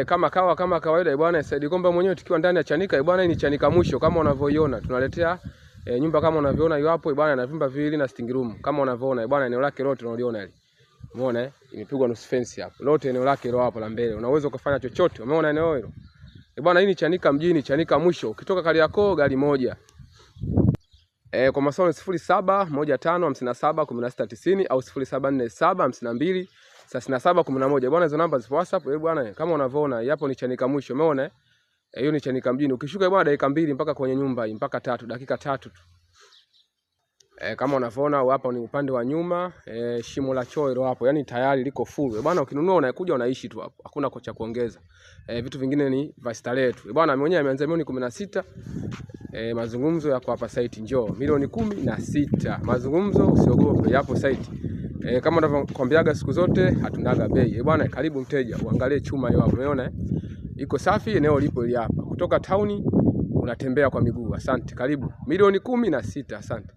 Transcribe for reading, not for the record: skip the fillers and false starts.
Kama kawaida bwana, Said Komba mwenyewe tukiwa ndani ya Chanika bwana. Hii ni Chanika mwisho kama unavyoiona, tunaletea nyumba kama unavyoona hiyo hapo bwana, na vyumba viwili na sitting room kama unavyoona bwana. Eneo lake lote unaliona hili, umeona imepigwa nusu fence hapo, lote eneo lake hilo hapo la mbele, unaweza kufanya chochote. Umeona eneo hilo bwana, hii ni Chanika mjini, Chanika mwisho. Ukitoka Kariakoo gari moja kwa masafa 0715571690 au 0747523711 bwana. Hizo namba zipo WhatsApp bwana, kama unavyoona hapo ni Chanika mwisho. Umeona hiyo ni Chanika mjini. Ukishuka bwana dakika 2 mpaka kwenye nyumba hii, mpaka 3 dakika 3 tu. Kama unavyoona hapa ni upande wa nyuma, shimo la choo hilo hapo, yani tayari liko full bwana. Ukinunua unakuja unaishi tu hapo, hakuna kocha kuongeza. Vitu vingine ni vastarehe tu bwana. Mwenyewe ameanza milioni 16. Mazungumzo yako hapa site, njoo milioni 16. Mazungumzo usiogope, yapo site. Kama unavyokuambiaga siku zote hatunaga bei bwana. Karibu mteja, uangalie chuma hiyo hapo, umeona iko safi. Eneo lipo hili hapa, kutoka town unatembea kwa miguu. Asante, karibu milioni 16. Asante.